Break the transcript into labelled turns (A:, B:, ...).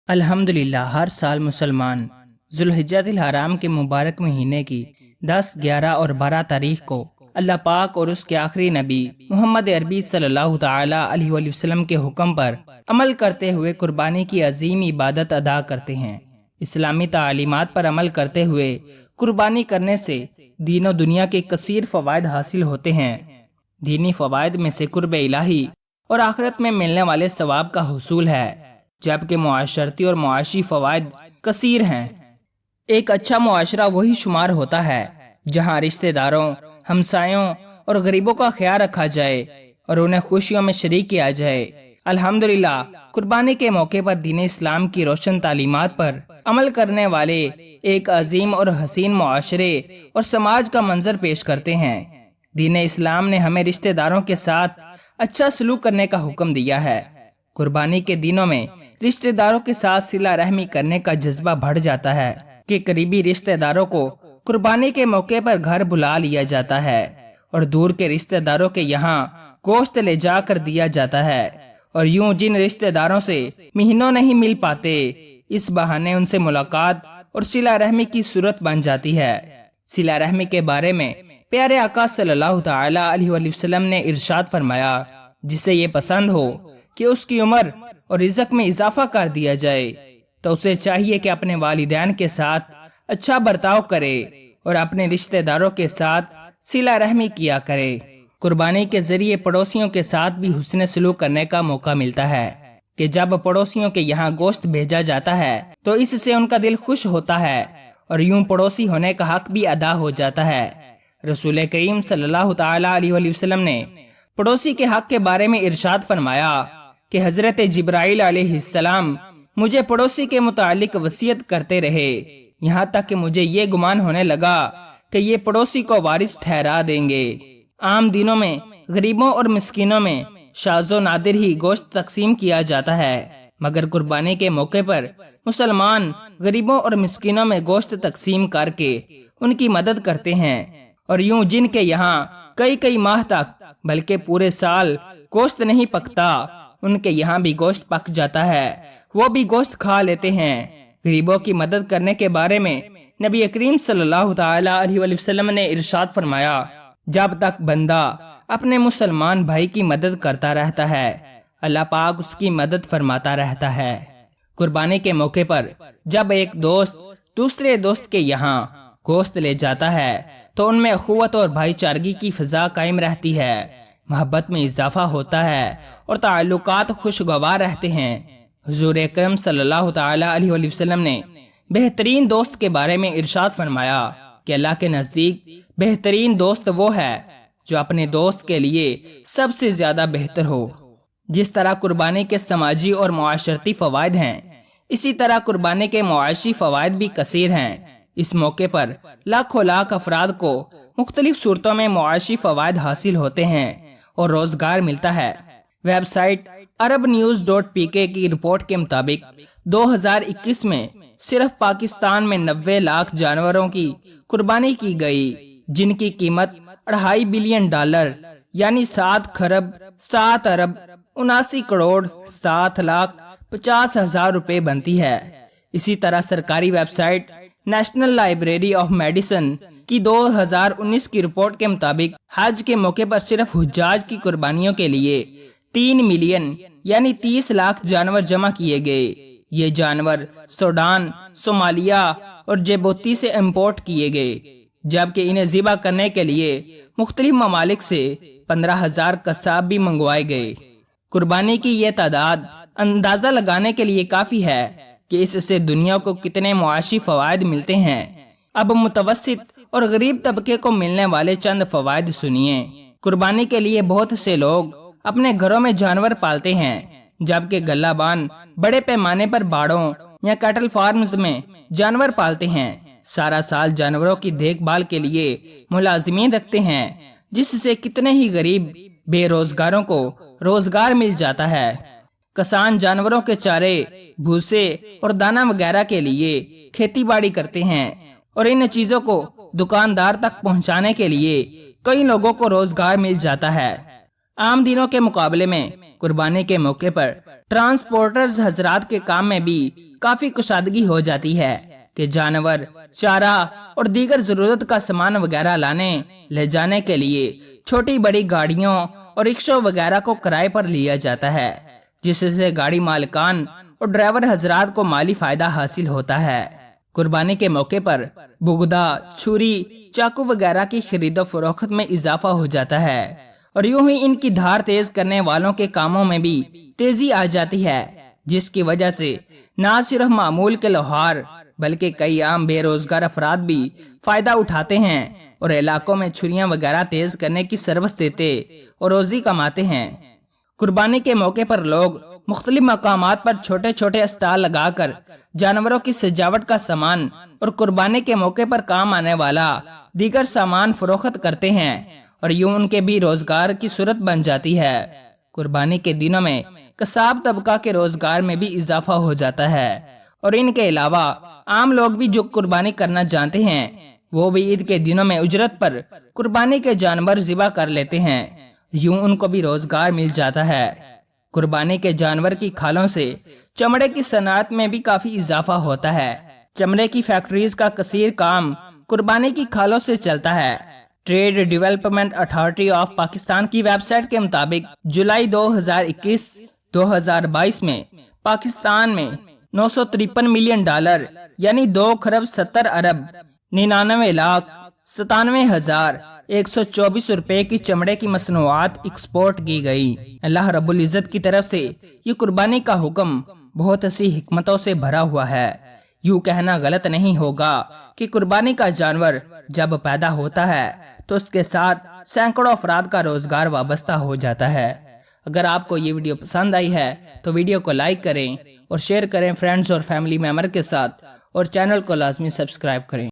A: الحمدللہ ہر سال مسلمان ذوالحجہ الحرام کے مبارک مہینے کی 10، 11 اور 12 تاریخ کو اللہ پاک اور اس کے آخری نبی محمد عربی صلی اللہ تعالی علیہ وآلہ وسلم کے حکم پر عمل کرتے ہوئے قربانی کی عظیم عبادت ادا کرتے ہیں۔ اسلامی تعلیمات پر عمل کرتے ہوئے قربانی کرنے سے دین و دنیا کے کثیر فوائد حاصل ہوتے ہیں۔ دینی فوائد میں سے قرب الہی اور آخرت میں ملنے والے ثواب کا حصول ہے، جبکہ معاشرتی اور معاشی فوائد کثیر ہیں۔ ایک اچھا معاشرہ وہی شمار ہوتا ہے جہاں رشتہ داروں، ہمسایوں اور غریبوں کا خیال رکھا جائے اور انہیں خوشیوں میں شریک کیا جائے۔ الحمدللہ قربانی کے موقع پر دین اسلام کی روشن تعلیمات پر عمل کرنے والے ایک عظیم اور حسین معاشرے اور سماج کا منظر پیش کرتے ہیں۔ دین اسلام نے ہمیں رشتہ داروں کے ساتھ اچھا سلوک کرنے کا حکم دیا ہے۔ قربانی کے دنوں میں رشتہ داروں کے ساتھ صلہ رحمی کرنے کا جذبہ بڑھ جاتا ہے کہ قریبی رشتہ داروں کو قربانی کے موقع پر گھر بلا لیا جاتا ہے اور دور کے رشتہ داروں کے یہاں گوشت لے جا کر دیا جاتا ہے، اور یوں جن رشتہ داروں سے مہینوں نہیں مل پاتے، اس بہانے ان سے ملاقات اور صلہ رحمی کی صورت بن جاتی ہے۔ صلہ رحمی کے بارے میں پیارے آقا صلی اللہ تعالی علیہ وآلہ وسلم نے ارشاد فرمایا، جسے یہ پسند ہو کہ اس کی عمر اور رزق میں اضافہ کر دیا جائے تو اسے چاہیے کہ اپنے والدین کے ساتھ اچھا برتاؤ کرے اور اپنے رشتہ داروں کے ساتھ صلہ رحمی کیا کرے۔ قربانی کے ذریعے پڑوسیوں کے ساتھ بھی حسن سلوک کرنے کا موقع ملتا ہے کہ جب پڑوسیوں کے یہاں گوشت بھیجا جاتا ہے تو اس سے ان کا دل خوش ہوتا ہے اور یوں پڑوسی ہونے کا حق بھی ادا ہو جاتا ہے۔ رسول کریم صلی اللہ تعالی علیہ وآلہ وسلم نے پڑوسی کے حق کے بارے میں ارشاد فرمایا کہ حضرت جبرائیل علیہ السلام مجھے پڑوسی کے متعلق وصیت کرتے رہے، یہاں تک کہ مجھے یہ گمان ہونے لگا کہ یہ پڑوسی کو وارث ٹھہرا دیں گے۔ عام دنوں میں غریبوں اور مسکینوں میں شاذ و نادر ہی گوشت تقسیم کیا جاتا ہے، مگر قربانی کے موقع پر مسلمان غریبوں اور مسکینوں میں گوشت تقسیم کر کے ان کی مدد کرتے ہیں، اور یوں جن کے یہاں کئی ماہ تک بلکہ پورے سال گوشت نہیں پکتا، ان کے یہاں بھی گوشت پک جاتا ہے، وہ بھی گوشت کھا لیتے ہیں۔ غریبوں کی مدد کرنے کے بارے میں نبی کریم صلی اللہ تعالی علیہ وآلہ وسلم نے ارشاد فرمایا، جب تک بندہ اپنے مسلمان بھائی کی مدد کرتا رہتا ہے، اللہ پاک اس کی مدد فرماتا رہتا ہے۔ قربانی کے موقع پر جب ایک دوست دوسرے دوست کے یہاں گوشت لے جاتا ہے تو ان میں اخوت اور بھائی چارگی کی فضا قائم رہتی ہے، محبت میں اضافہ ہوتا ہے اور تعلقات خوشگوار رہتے ہیں۔ حضور اکرم صلی اللہ تعالی علیہ وآلہ وسلم نے بہترین دوست کے بارے میں ارشاد فرمایا کہ اللہ کے نزدیک بہترین دوست وہ ہے جو اپنے دوست کے لیے سب سے زیادہ بہتر ہو۔ جس طرح قربانی کے سماجی اور معاشرتی فوائد ہیں، اسی طرح قربانی کے معاشی فوائد بھی کثیر ہیں۔ اس موقع پر لاکھوں لاکھ افراد کو مختلف صورتوں میں معاشی فوائد حاصل ہوتے ہیں اور روزگار ملتا ہے۔ ویب سائٹ arabnews.pk کی رپورٹ کے مطابق 2021 میں صرف پاکستان میں 90 لاکھ جانوروں کی قربانی کی گئی، جن کی قیمت $2.5 بلین یعنی 7,79,79,50,000 روپے بنتی ہے۔ اسی طرح سرکاری web site national library of medicine کی 2019 کی رپورٹ کے مطابق حج کے موقع پر صرف حجاج کی قربانیوں کے لیے 3 ملین یعنی 30 لاکھ جانور جمع کیے گئے۔ یہ جانور سوڈان، صومالیہ اور جیبوتی سے امپورٹ کیے گئے، جبکہ انہیں ذبح کرنے کے لیے مختلف ممالک سے 15,000 قصاب بھی منگوائے گئے۔ قربانی کی یہ تعداد اندازہ لگانے کے لیے کافی ہے کہ اس سے دنیا کو کتنے معاشی فوائد ملتے ہیں۔ اب متوسط اور غریب طبقے کو ملنے والے چند فوائد سنیے۔ قربانی کے لیے بہت سے لوگ اپنے گھروں میں جانور پالتے ہیں، جبکہ گلہ بان بڑے پیمانے پر باڑوں یا کیٹل فارمز میں جانور پالتے ہیں۔ سارا سال جانوروں کی دیکھ بھال کے لیے ملازمین رکھتے ہیں، جس سے کتنے ہی غریب بے روزگاروں کو روزگار مل جاتا ہے۔ کسان جانوروں کے چارے، بھوسے اور دانہ وغیرہ کے لیے کھیتی باڑی کرتے ہیں، اور ان چیزوں کو دکاندار تک پہنچانے کے لیے کئی لوگوں کو روزگار مل جاتا ہے۔ عام دنوں کے مقابلے میں قربانی کے موقع پر ٹرانسپورٹرز حضرات کے کام میں بھی کافی کشادگی ہو جاتی ہے کہ جانور، چارہ اور دیگر ضرورت کا سامان وغیرہ لانے لے جانے کے لیے چھوٹی بڑی گاڑیوں اور رکشوں وغیرہ کو کرائے پر لیا جاتا ہے، جس سے گاڑی مالکان اور ڈرائیور حضرات کو مالی فائدہ حاصل ہوتا ہے۔ قربانی کے موقع پر بگدا، چھری، چاقو وغیرہ کی خرید و فروخت میں اضافہ ہو جاتا ہے، اور یوں ہی ان کی دھار تیز کرنے والوں کے کاموں میں بھی تیزی آ جاتی ہے، جس کی وجہ سے نہ صرف معمول کے لوہار بلکہ کئی عام بے روزگار افراد بھی فائدہ اٹھاتے ہیں اور علاقوں میں چھریاں وغیرہ تیز کرنے کی سروس دیتے اور روزی کماتے ہیں۔ قربانی کے موقع پر لوگ مختلف مقامات پر چھوٹے چھوٹے اسٹال لگا کر جانوروں کی سجاوٹ کا سامان اور قربانی کے موقع پر کام آنے والا دیگر سامان فروخت کرتے ہیں، اور یوں ان کے بھی روزگار کی صورت بن جاتی ہے۔ قربانی کے دنوں میں قصاب طبقہ کے روزگار میں بھی اضافہ ہو جاتا ہے، اور ان کے علاوہ عام لوگ بھی جو قربانی کرنا جانتے ہیں وہ بھی عید کے دنوں میں اجرت پر قربانی کے جانور ذبح کر لیتے ہیں، یوں ان کو بھی روزگار مل جاتا ہے۔ قربانی کے جانور کی کھالوں سے چمڑے کی صنعت میں بھی کافی اضافہ ہوتا ہے۔ چمڑے کی فیکٹریز کا کثیر کام قربانی کی کھالوں سے چلتا ہے۔ Trade development authority of Pakistan کی ویب سائٹ کے مطابق جولائی 2021-2022 میں پاکستان میں $953 ملین یعنی 2,99,97,124 روپے کی چمڑے کی مصنوعات ایکسپورٹ کی گئی۔ اللہ رب العزت کی طرف سے یہ قربانی کا حکم بہت سی حکمتوں سے بھرا ہوا ہے۔ یوں کہنا غلط نہیں ہوگا کہ قربانی کا جانور جب پیدا ہوتا ہے تو اس کے ساتھ سینکڑوں افراد کا روزگار وابستہ ہو جاتا ہے۔ اگر آپ کو یہ ویڈیو پسند آئی ہے تو ویڈیو کو لائک کریں اور شیئر کریں فرینڈز اور فیملی ممبر کے ساتھ، اور چینل کو لازمی سبسکرائب کریں۔